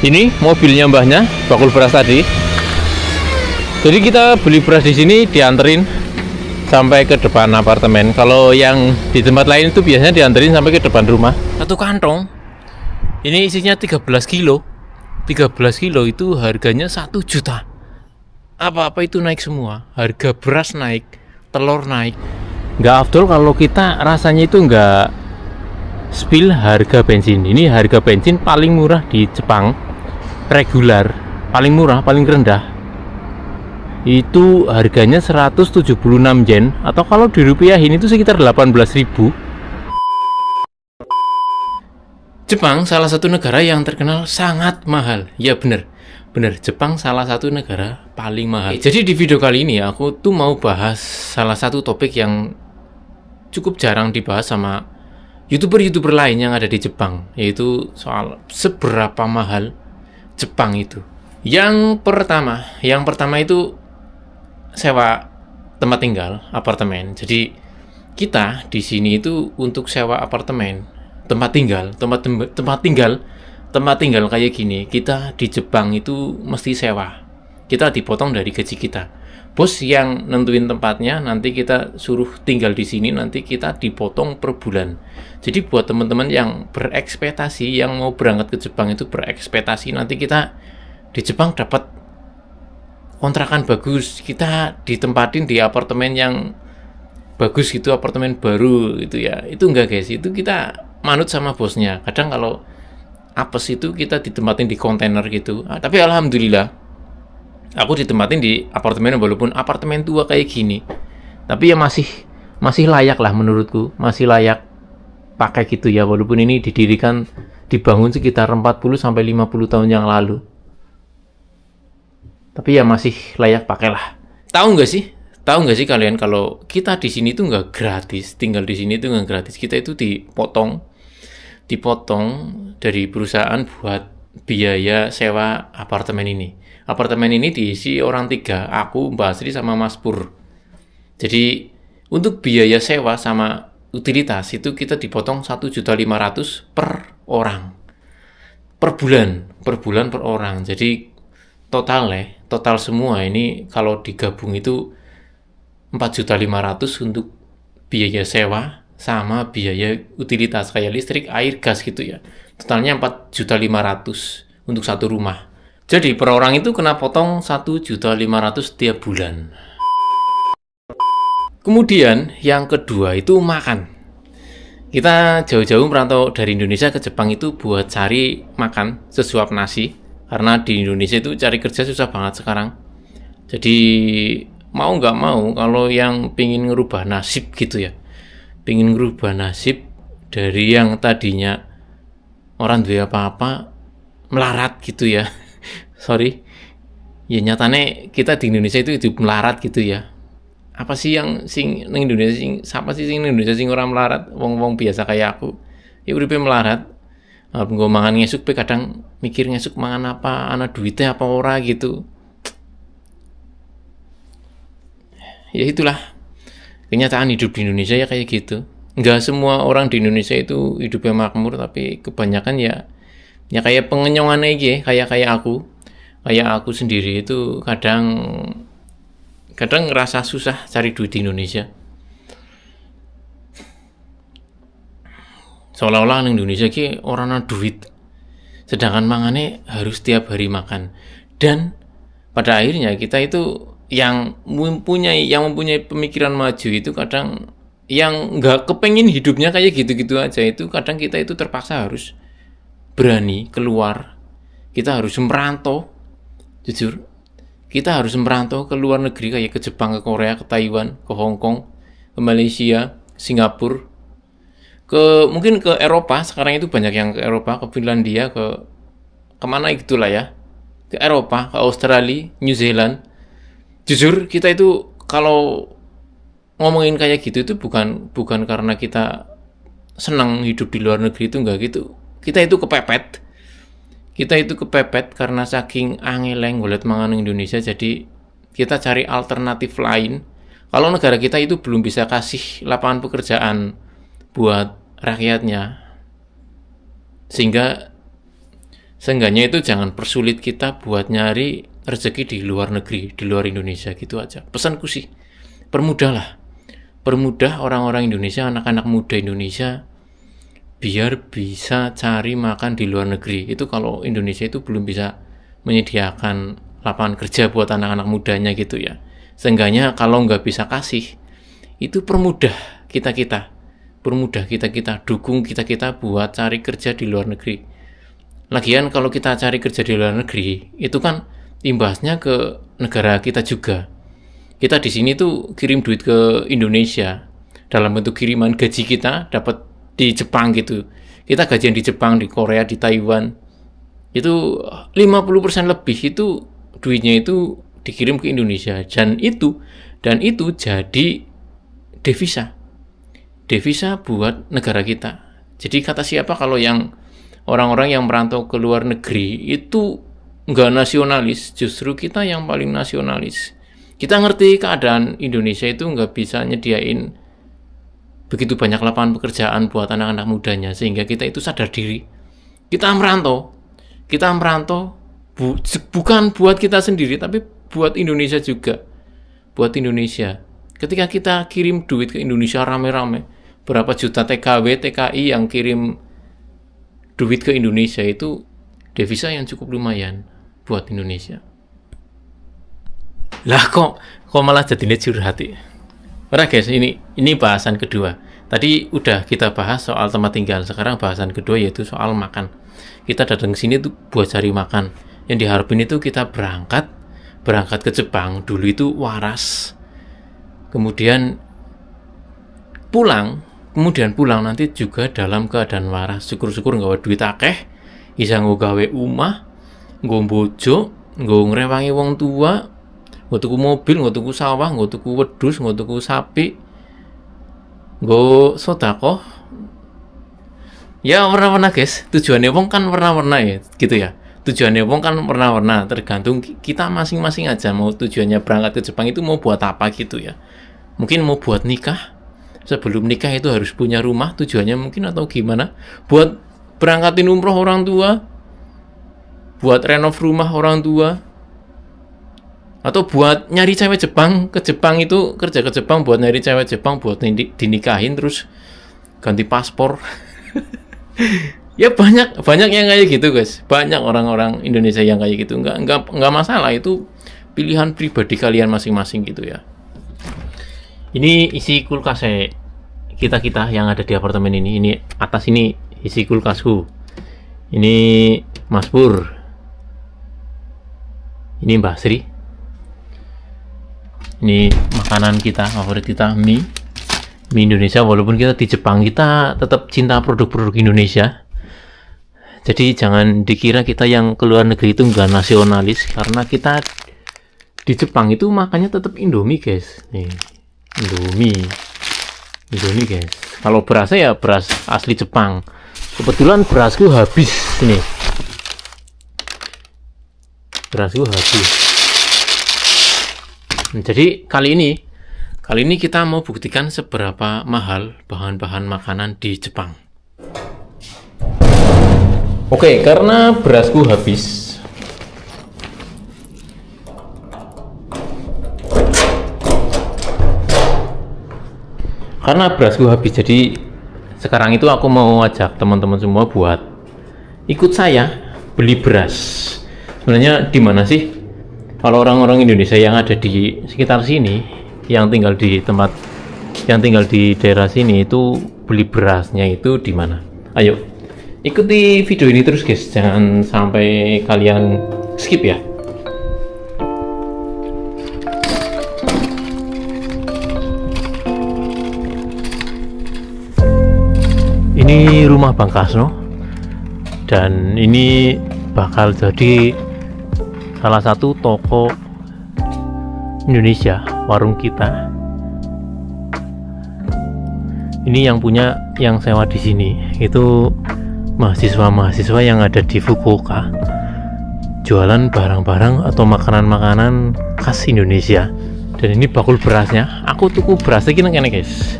Ini mobilnya mbahnya, bakul beras tadi. Jadi kita beli beras di sini dianterin sampai ke depan apartemen. Kalau yang di tempat lain itu biasanya dianterin sampai ke depan rumah. Satu kantong ini isinya 13 kilo. 13 kilo itu harganya 1 juta. Apa-apa itu naik semua. Harga beras naik, telur naik. Nggak afdol kalau kita rasanya itu nggak spill harga bensin. Ini harga bensin paling murah di Jepang. Regular, paling murah, paling rendah. Itu harganya 176 yen. Atau kalau dirupiahin itu sekitar 18.000. Jepang salah satu negara yang terkenal sangat mahal. Ya bener, Jepang salah satu negara paling mahal. Jadi di video kali ini aku tuh mau bahas salah satu topik yang cukup jarang dibahas sama YouTuber lain yang ada di Jepang, yaitu soal seberapa mahal Jepang itu. Yang pertama itu sewa tempat tinggal, apartemen. Jadi kita di sini itu untuk sewa apartemen, tempat tinggal kayak gini, kita di Jepang itu mesti sewa. Kita dipotong dari gaji kita. Bos yang nentuin tempatnya, nanti kita suruh tinggal di sini, nanti kita dipotong per bulan. Jadi buat teman-teman yang berekspektasi, yang mau berangkat ke Jepang itu berekspektasi nanti kita di Jepang dapat kontrakan bagus, kita ditempatin di apartemen yang bagus gitu, apartemen baru gitu ya. Itu enggak guys, itu kita manut sama bosnya. Kadang kalau apes itu kita ditempatin di kontainer gitu. Tapi alhamdulillah aku ditempatin di apartemen, walaupun apartemen tua kayak gini, tapi ya masih layak lah menurutku, masih layak pakai gitu ya, walaupun ini dibangun sekitar 40-50 tahun yang lalu, tapi ya masih layak pakai lah. Tahu nggak sih kalian kalau kita di sini tuh nggak gratis, tinggal di sini tuh nggak gratis. Kita itu dipotong dari perusahaan buat biaya sewa apartemen ini. Apartemen ini diisi orang 3, aku, Mbak Asri, sama Mas Pur. Jadi untuk biaya sewa sama utilitas itu kita dipotong 1.500.000 per orang, per bulan per orang. Jadi total semua ini kalau digabung itu 4.500.000 untuk biaya sewa sama biaya utilitas kayak listrik, air, gas gitu ya. Totalnya 4.500.000 untuk satu rumah. Jadi per orang itu kena potong 1.500.000 tiap bulan. Kemudian yang kedua itu makan. Kita jauh-jauh merantau dari Indonesia ke Jepang itu buat cari makan sesuap nasi. Karena di Indonesia itu cari kerja susah banget sekarang. Jadi mau nggak mau kalau yang pingin ngerubah nasib gitu ya, pingin ngerubah nasib dari yang tadinya orang duwe apa-apa melarat gitu ya. Sorry, ya nyatane kita di Indonesia itu hidup melarat gitu ya. Apa sih yang sing ning Indonesia siapa sih sing Indonesia sing orang melarat? Wong-wong biasa kayak aku. Ya uripe melarat. Nggo mangan ngesuk pe kadang mikir ngesuk mangan apa, ana duitnya apa ora gitu. Ya itulah kenyataan hidup di Indonesia ya kayak gitu. Enggak semua orang di Indonesia itu hidupnya makmur, tapi kebanyakan ya kayak pengenyongan aja, kayak aku. Kayak aku sendiri itu kadang ngerasa susah cari duit di Indonesia. Seolah-olah di Indonesia ki orang ada duit, sedangkan mangannya harus tiap hari makan. Dan pada akhirnya kita itu yang mempunyai pemikiran maju itu kadang yang nggak kepengen hidupnya kayak gitu-gitu aja, itu kadang kita itu terpaksa harus berani keluar. Kita harus merantau. Jujur, kita harus merantau ke luar negeri kayak ke Jepang, ke Korea, ke Taiwan, ke Hong Kong, ke Malaysia, Singapura, mungkin ke Eropa. Sekarang itu banyak yang ke Eropa, ke Finlandia, ke kemana gitulah ya, ke Eropa, ke Australia, New Zealand. Jujur kita itu kalau ngomongin kayak gitu itu bukan karena kita senang hidup di luar negeri, itu enggak gitu. Kita itu kepepet karena saking angeleng golek mangan Indonesia, jadi kita cari alternatif lain. Kalau negara kita itu belum bisa kasih lapangan pekerjaan buat rakyatnya, sehingga Seenggaknya itu jangan persulit kita buat nyari rezeki di luar negeri, di luar Indonesia, gitu aja. Pesanku sih, permudahlah. Permudah orang-orang Indonesia, anak-anak muda Indonesia, biar bisa cari makan di luar negeri. Itu kalau Indonesia itu belum bisa menyediakan lapangan kerja buat anak-anak mudanya gitu ya. Seenggaknya kalau nggak bisa kasih, itu permudah kita-kita. Permudah kita-kita, dukung kita-kita buat cari kerja di luar negeri. Lagian kalau kita cari kerja di luar negeri, itu kan imbasnya ke negara kita juga. Kita di sini tuh kirim duit ke Indonesia dalam bentuk kiriman gaji kita dapat di Jepang gitu. Kita gajian di Jepang, di Korea, di Taiwan. Itu 50% lebih itu duitnya itu dikirim ke Indonesia, dan itu jadi devisa. Devisa buat negara kita. Jadi kata siapa kalau yang orang-orang yang merantau ke luar negeri itu nggak nasionalis, justru kita yang paling nasionalis. Kita ngerti keadaan Indonesia itu nggak bisa nyediain begitu banyak lapangan pekerjaan buat anak-anak mudanya, sehingga kita itu sadar diri. Kita merantau bukan buat kita sendiri, tapi buat Indonesia juga. Buat Indonesia. Ketika kita kirim duit ke Indonesia rame-rame, berapa juta TKW, TKI yang kirim duit ke Indonesia, itu devisa yang cukup lumayan buat Indonesia. Lah kok malah jadinya curhat ya? Ora guys, ini bahasan kedua. Tadi udah kita bahas soal tempat tinggal, sekarang bahasan kedua yaitu soal makan. Kita datang ke sini tuh buat cari makan. Yang diharapin itu kita berangkat ke Jepang, dulu itu waras. Kemudian pulang nanti juga dalam keadaan waras. Syukur-syukur nggawa duit akeh, bisa nggo gawe omah, nggo bojo, nggo ngrewangi wong tua, nggo tuku mobil, nggo tuku sawah, nggo tuku wedhus, nggo tuku sapi, nggo sedekah. Ya warna-warna guys, tujuannya wong kan warna-warna ya, gitu ya. Tujuannya wong kan warna-warna, tergantung kita masing-masing aja mau tujuannya berangkat ke Jepang itu mau buat apa gitu ya. Mungkin mau buat nikah, sebelum nikah itu harus punya rumah tujuannya mungkin, atau gimana, buat berangkatin umroh orang tua, buat renov rumah orang tua, atau buat nyari cewek Jepang ke Jepang itu, kerja ke Jepang buat nyari cewek Jepang buat dinikahin terus ganti paspor. Ya banyak yang kayak gitu guys, banyak orang-orang Indonesia yang kayak gitu. Nggak masalah, itu pilihan pribadi kalian masing-masing gitu ya. Ini isi kulkas kita yang ada di apartemen ini. Ini atas ini isi kulkasku. Ini Mas Pur. Ini Mbak Sri. Ini makanan kita, favorit kita, mie Indonesia. Walaupun kita di Jepang, kita tetap cinta produk-produk Indonesia. Jadi jangan dikira kita yang ke luar negeri itu nggak nasionalis, karena kita di Jepang itu makannya tetap Indomie guys. Nih, Indomie guys. Kalau berasnya ya beras asli Jepang. Kebetulan berasku habis ini. Jadi kali ini kita mau buktikan seberapa mahal bahan-bahan makanan di Jepang. Oke, karena berasku habis, jadi sekarang itu aku mau ajak teman-teman semua buat ikut saya beli beras. Sebenarnya di mana sih kalau orang-orang Indonesia yang ada di sekitar sini, yang tinggal di daerah sini itu beli berasnya itu di mana? Ayo ikuti video ini terus guys, jangan sampai kalian skip ya. Ini rumah Bang Kasno, dan ini bakal jadi salah satu toko Indonesia, warung kita. Ini yang sewa di sini itu mahasiswa yang ada di Fukuoka, jualan barang-barang atau makanan-makanan khas Indonesia. Dan ini bakul berasnya, aku tuku berasnya gini guys.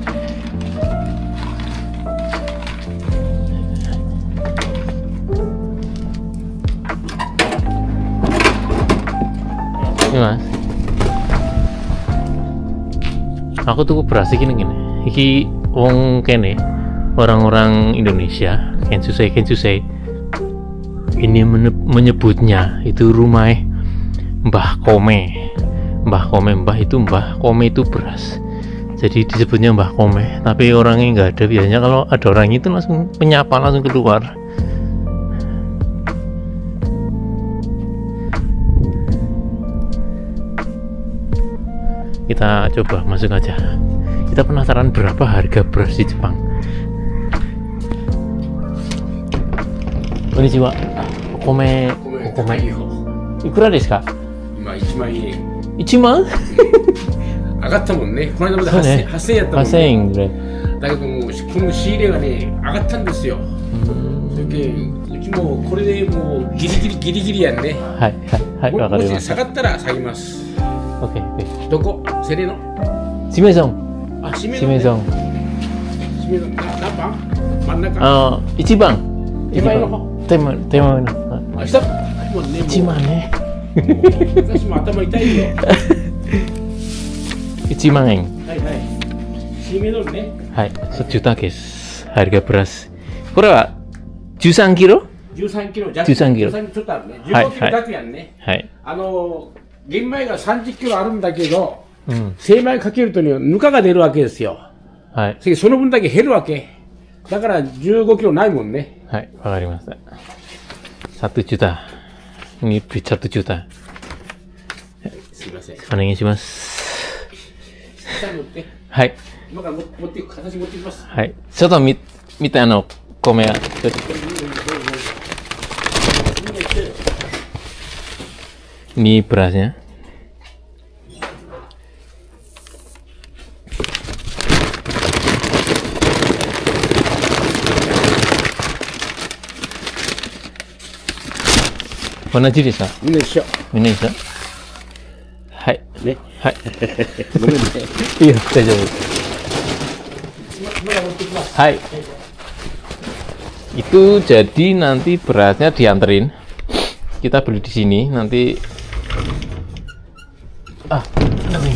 Ini mas, aku tuh beras iki gini. Iki wong kene, orang-orang Indonesia, Kensusei. Ini menyebutnya itu rumah Mbah Kome. Mbah Kome itu beras. Jadi disebutnya Mbah Kome. Tapi orangnya nggak ada. Biasanya kalau ada orang itu langsung penyapa, langsung keluar. Kita coba masuk aja. Kita penasaran berapa harga beras di Jepang. Konnichiwa. Kome. Ikura desu ka? 今1万円。1万？上がったもんね。この間までそうね8000円やったもん8000ね。円ぐらい。だけどもこの仕入れがね上がったんですよ。それでうちもこれでもうギリギリやんね。はいわかりました。もし下がったら下げます。オッケー。どこ？セレノ？シメゾン。あ、シメシメゾン。シメゾン。何番？真ん中。あ、1番。手前の方。手前の。あ、下。もうね。1万ね。私も頭痛いよ。1万円。はい。シメゾンね。はい、1juta guys. Harga beras. これは13キロ13キロ弱。13キロ。ちょっとあるね。15キロ弱やんね。はい。玄米が30キロあるんだけど、うん。精米かけるとね、ぬかが出るわけですよ。はい。その分だけ減るわけ。だから15キロないもんね。はい、わかりました。1juta. Ini beli 1 juta. すいません。お願いします。下に乗って。はい。今から持っていく、形持ってきます。はい。ちょっと見て米は。Ini berasnya. Mana aja desa? Indonesia. Indonesia. Hai. ね。はい。ごめんね。いや、大丈夫。Hai. Itu jadi nanti berasnya dianterin. Kita beli di sini nanti. Ini.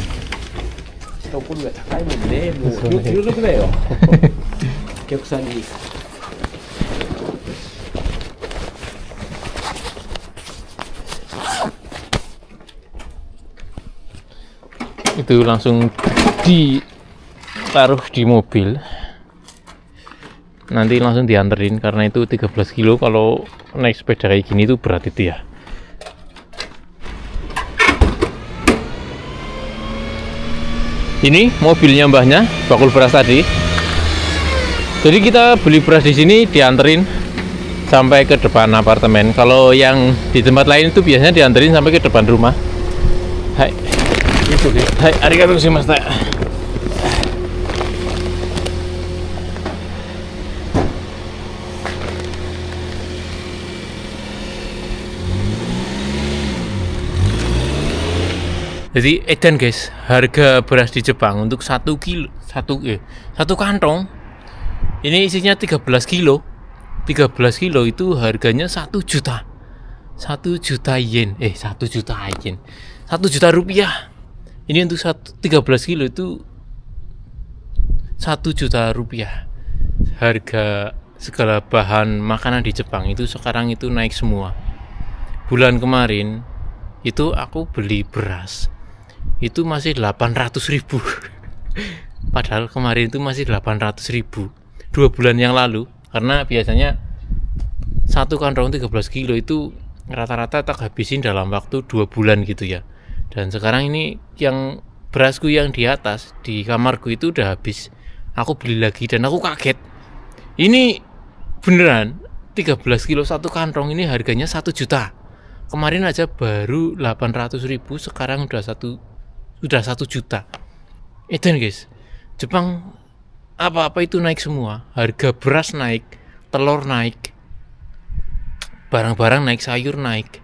ところが高いもんね。もう気の毒だよ。お客さんに。Itu langsung ditaruh di mobil, nanti langsung dianterin karena itu 13 kilo. Kalau naik sepeda kayak gini tuh berat itu ya. Ini mobilnya mbahnya, bakul beras tadi. Jadi kita beli beras di sini dianterin sampai ke depan apartemen. Kalau yang di tempat lain itu biasanya dianterin sampai ke depan rumah. Hai. Gitu deh. Hai, arigatou gozaimashita. Jadi edan guys, harga beras di Jepang untuk 1 kantong ini isinya 13 kilo. 13 kilo itu harganya 1 juta. 1 juta yen. 1 juta yen. 1 juta rupiah. Ini untuk 13 kilo itu 1 juta rupiah. Harga segala bahan makanan di Jepang itu sekarang itu naik semua. Bulan kemarin itu aku beli beras itu masih 800.000. Padahal kemarin itu masih 800.000 2 bulan yang lalu. Karena biasanya satu kantong 13 kilo itu rata-rata tak habisin dalam waktu 2 bulan gitu ya. Dan sekarang ini yang berasku yang di atas di kamarku itu udah habis. Aku beli lagi dan aku kaget. Ini beneran 13 kilo satu kantong ini harganya 1 juta. Kemarin aja baru 800.000, sekarang udah 1 juta. Dan guys, Jepang apa-apa itu naik semua. Harga beras naik, telur naik, barang-barang naik, sayur naik.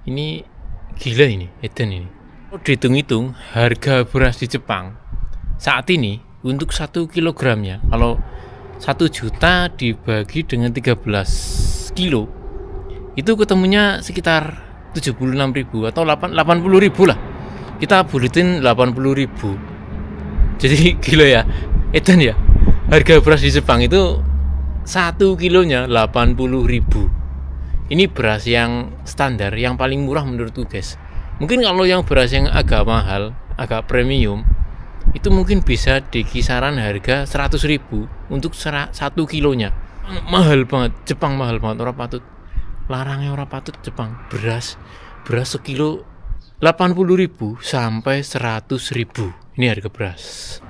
Ini gila ini, Eden ini. Dihitung-hitung harga beras di Jepang saat ini untuk 1 kilogramnya, kalau 1 juta dibagi dengan 13 kilo itu ketemunya sekitar 76.000 atau 80.000 lah. Kita buletin 80.000. Jadi gila ya, edan ya. Harga beras di Jepang itu 1 kilonya 80.000. Ini beras yang standar, yang paling murah menurutku guys. Mungkin kalau yang beras yang agak mahal, agak premium, itu mungkin bisa di kisaran harga 100.000 untuk 1 kilonya. Mahal banget, Jepang mahal banget, orang patut. Larangnya orang patut Jepang. Beras sekilo 80.000 sampai 100.000. Ini harga beras.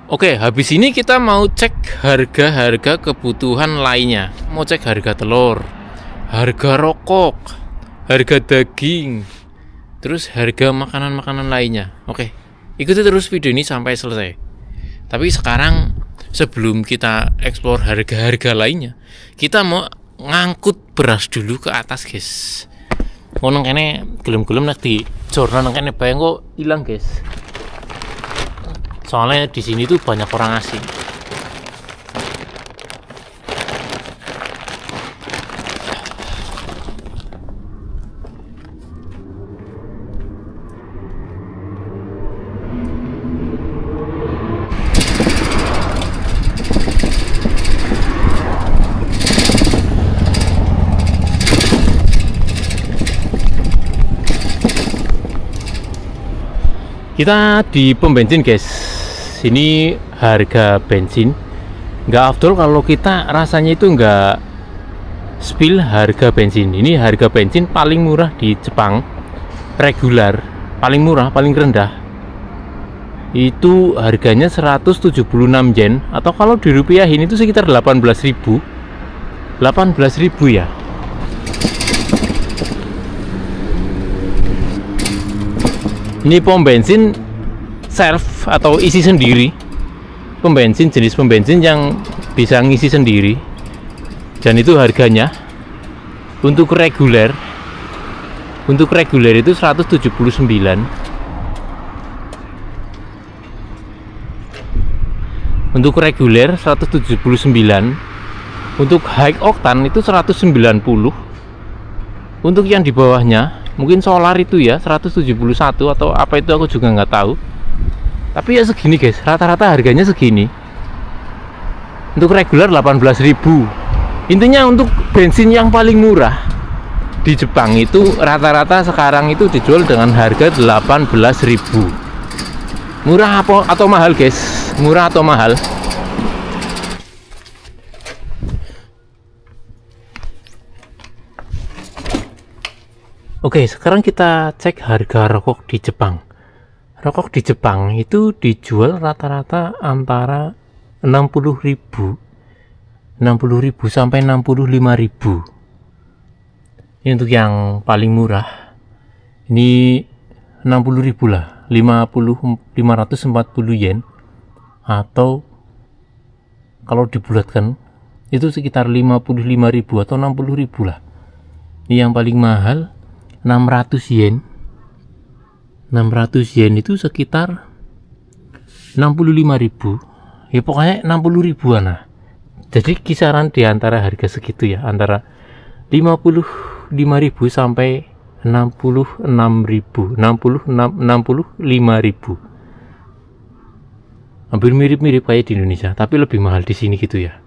Oke, habis ini kita mau cek harga-harga kebutuhan lainnya. Mau cek harga telur, harga rokok, harga daging, terus harga makanan-makanan lainnya. Oke, ikuti terus video ini sampai selesai. Tapi sekarang sebelum kita eksplor harga-harga lainnya, kita mau ngangkut beras dulu ke atas guys. Ngono kene gelem-gelem nek di jorno nang kene bayang kok hilang guys. Soalnya di sini tuh banyak orang asing. Kita di pom bensin guys. Ini harga bensin. Nggak afdol kalau kita rasanya itu nggak spill harga bensin. Ini harga bensin paling murah di Jepang, regular, paling murah, paling rendah. Itu harganya 176 yen, atau kalau dirupiahin itu sekitar 18.000. 18.000 ya. Ini pom bensin self atau isi sendiri. Pom bensin, jenis pom bensin yang bisa ngisi sendiri. Dan itu harganya untuk reguler. Untuk reguler itu 179. Untuk reguler 179. Untuk high octane itu 190. Untuk yang di bawahnya mungkin solar itu ya 171 atau apa itu aku juga nggak tahu. Tapi ya segini guys, rata-rata harganya segini. Untuk reguler 18.000. Intinya untuk bensin yang paling murah di Jepang itu rata-rata sekarang itu dijual dengan harga 18.000. Murah apa atau mahal guys? Murah atau mahal? Oke, sekarang kita cek harga rokok di Jepang. Rokok di Jepang itu dijual rata-rata antara 60.000 sampai 65.000. Ini untuk yang paling murah. Ini 60.000 lah, 540 yen, atau kalau dibulatkan itu sekitar 55.000 atau 60.000 lah. Ini yang paling mahal 600 yen. 600 yen itu sekitar 65.000. Ya pokoknya 60 ribuan lah. Jadi kisaran di antara harga segitu ya, antara 55.000 sampai 65.000. Hampir mirip-mirip kayak di Indonesia, tapi lebih mahal di sini gitu ya.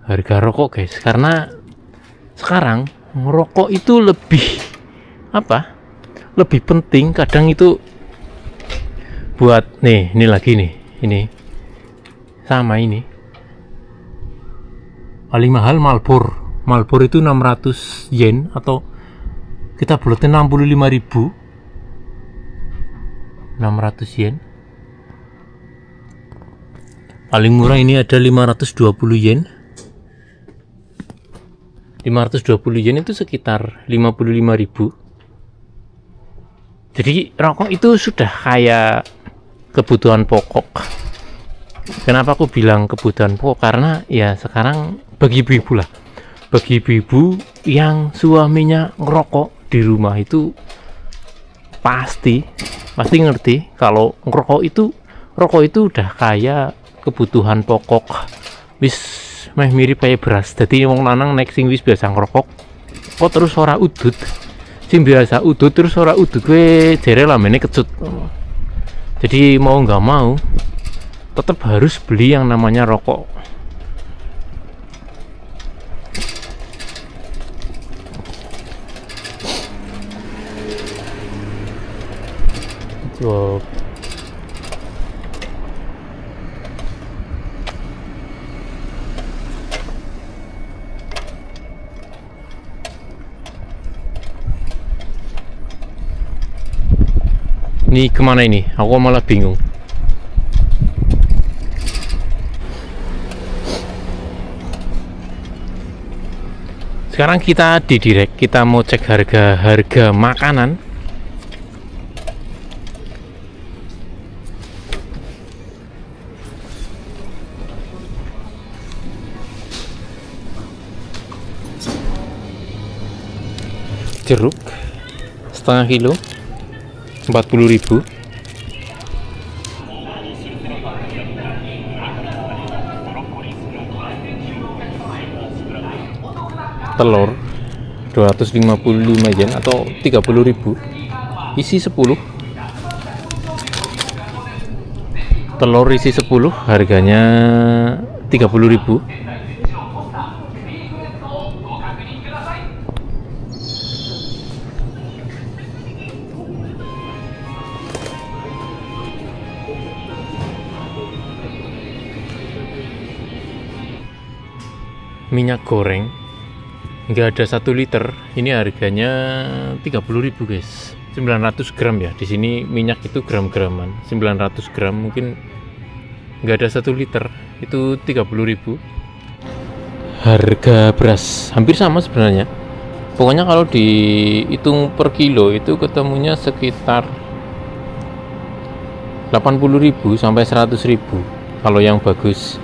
Harga rokok guys, karena sekarang ngerokok itu lebih lebih penting. Kadang itu buat ini lagi nih, ini sama ini paling mahal Marlboro itu 600 yen, atau kita buletin 65.000. 600 yen. Paling murah ini ada 520 yen. 520 yen itu sekitar 55.000. Jadi rokok itu sudah kayak kebutuhan pokok. Kenapa aku bilang kebutuhan pokok? Karena ya sekarang bagi ibu-ibu lah, bagi ibu-ibu yang suaminya ngerokok di rumah itu pasti ngerti kalau rokok itu udah kayak kebutuhan pokok. Wis meh mirip kayak beras. Jadi wong lanang nek sing wis biasa ngerokok rokok terus ora udut. Sing biasa udut terus ora udut kuwi jere lamene kecut. Jadi mau nggak mau tetap harus beli yang namanya rokok. Wow. Ini kemana ini? Aku malah bingung. Sekarang kita di direct, kita mau cek harga makanan. Jeruk setengah kilo 40.000. Telur 255 yen atau 30.000. Isi 10. Telur isi 10 harganya 30.000. Minyak goreng nggak ada 1 liter, ini harganya 30.000 guys. 900 gram ya, di sini minyak itu gram-graman. 900 gram mungkin nggak ada 1 liter, itu 30.000. Harga beras hampir sama sebenarnya, pokoknya kalau dihitung per kilo itu ketemunya sekitar 80.000 sampai 100.000 kalau yang bagus.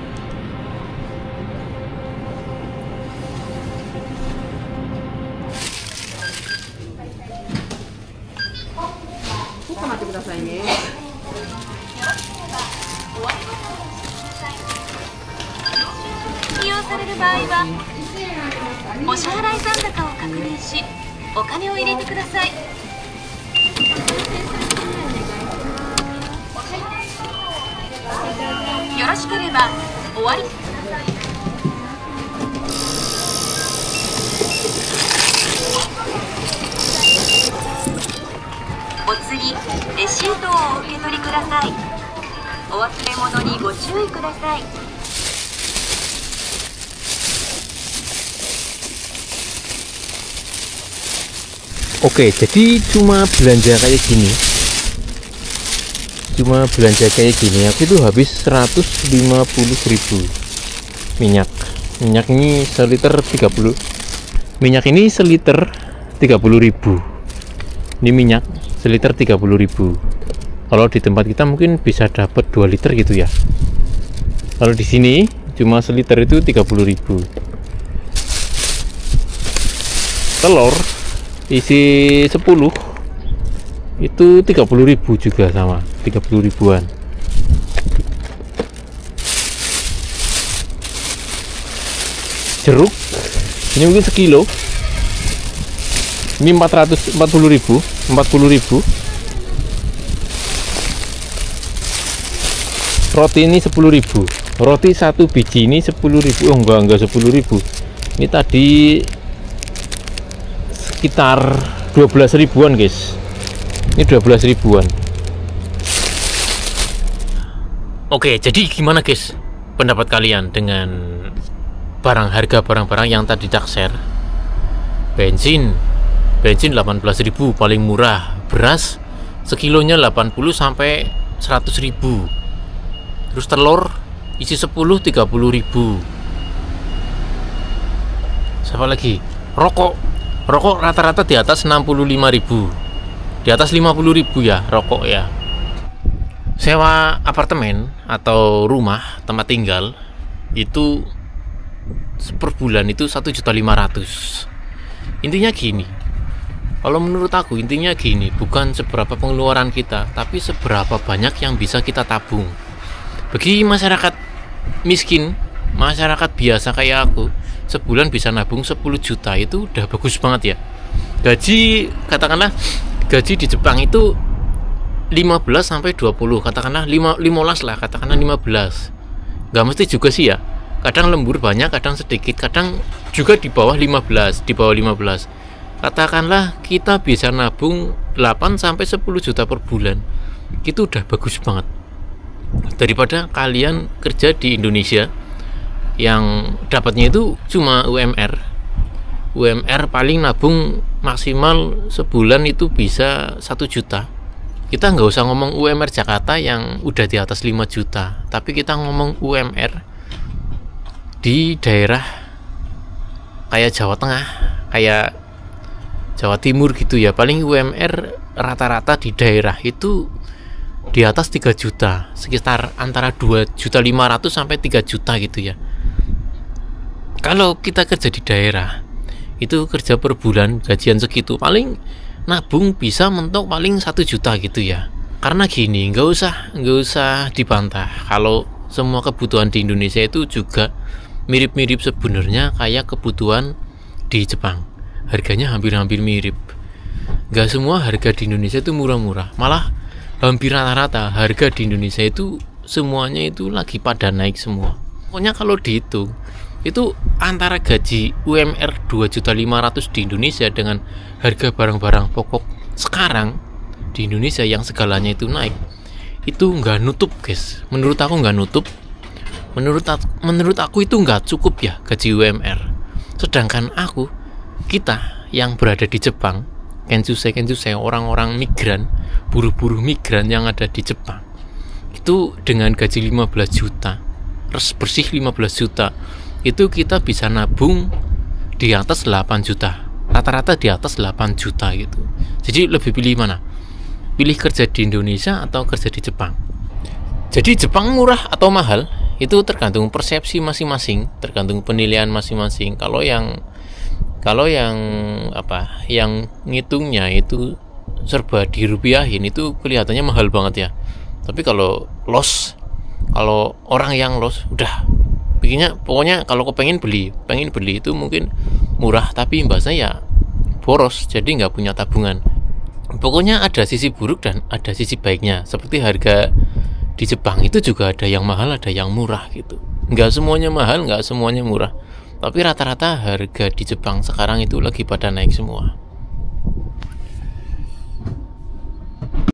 Oke, jadi cuma belanja kayak gini. Aku itu habis 150.000 minyak. Minyak ini seliter 30. Minyak ini seliter 30.000. Ini minyak seliter 30.000. Kalau di tempat kita mungkin bisa dapat 2 liter gitu ya. Kalau di sini cuma seliter itu 30.000. Telur isi 10 itu 30.000 juga, sama 30.000-an. Jeruk ini mungkin sekilo ini 40.000. Roti ini 10.000. Roti satu biji ini 10.000. Oh enggak 10.000. Ini tadi sekitar 12 ribuan guys. Ini 12 ribuan. Oke, jadi gimana guys pendapat kalian dengan harga barang-barang yang tadi tak share? Bensin 18.000 paling murah. Beras sekilonya 80 sampai 100.000. Terus telur isi 10 30.000. Siapa lagi? Rokok rata-rata di atas 65.000. Di atas 50.000 ya rokok ya. Sewa apartemen atau rumah tempat tinggal itu per bulan itu 1.500.000. Intinya gini, kalau menurut aku intinya gini, bukan seberapa pengeluaran kita, tapi seberapa banyak yang bisa kita tabung. Bagi masyarakat miskin, masyarakat biasa kayak aku, sebulan bisa nabung 10 juta, itu udah bagus banget ya. Gaji, katakanlah gaji di Jepang itu 15 sampai 20, katakanlah 15 lah, katakanlah 15. Nggak mesti juga sih ya. Kadang lembur banyak, kadang sedikit, kadang juga di bawah 15, Katakanlah kita bisa nabung 8 sampai 10 juta per bulan. Itu udah bagus banget. Daripada kalian kerja di Indonesia yang dapatnya itu cuma UMR paling nabung maksimal sebulan itu bisa 1 juta. Kita nggak usah ngomong UMR Jakarta yang udah di atas 5 juta, tapi kita ngomong UMR di daerah kayak Jawa Tengah, kayak Jawa Timur gitu ya, paling UMR rata-rata di daerah itu di atas 3 juta, sekitar antara 2.500.000 sampai 3 juta gitu ya. Kalau kita kerja di daerah itu kerja per bulan gajian segitu, paling nabung bisa mentok paling 1 juta gitu ya. Karena gini, nggak usah dibantah kalau semua kebutuhan di Indonesia itu juga mirip-mirip sebenarnya kayak kebutuhan di Jepang. Harganya hampir-hampir mirip. Nggak semua harga di Indonesia itu murah-murah, malah hampir rata-rata harga di Indonesia itu semuanya itu lagi pada naik semua. Pokoknya kalau dihitung itu antara gaji UMR 2.500.000 di Indonesia dengan harga barang-barang pokok sekarang di Indonesia yang segalanya itu naik, itu nggak nutup guys. Menurut aku nggak nutup. Menurut aku itu nggak cukup ya gaji UMR. Sedangkan kita yang berada di Jepang, kensusei orang-orang migran, buruh-buruh migran yang ada di Jepang, itu dengan gaji 15 juta bersih 15 juta itu kita bisa nabung di atas 8 juta, rata-rata di atas 8 juta gitu. Jadi lebih pilih mana? Pilih kerja di Indonesia atau kerja di Jepang? Jadi Jepang murah atau mahal itu tergantung persepsi masing-masing, tergantung penilaian masing-masing. Kalau yang ngitungnya itu serba dirupiahin, itu kelihatannya mahal banget ya. Tapi kalau orang yang loss udah pokoknya kalau pengen beli itu mungkin murah, tapi imbasnya ya boros, jadi nggak punya tabungan. Pokoknya ada sisi buruk dan ada sisi baiknya. Seperti harga di Jepang itu juga ada yang mahal, ada yang murah gitu. Nggak semuanya mahal, nggak semuanya murah. Tapi rata-rata harga di Jepang sekarang itu lagi pada naik semua.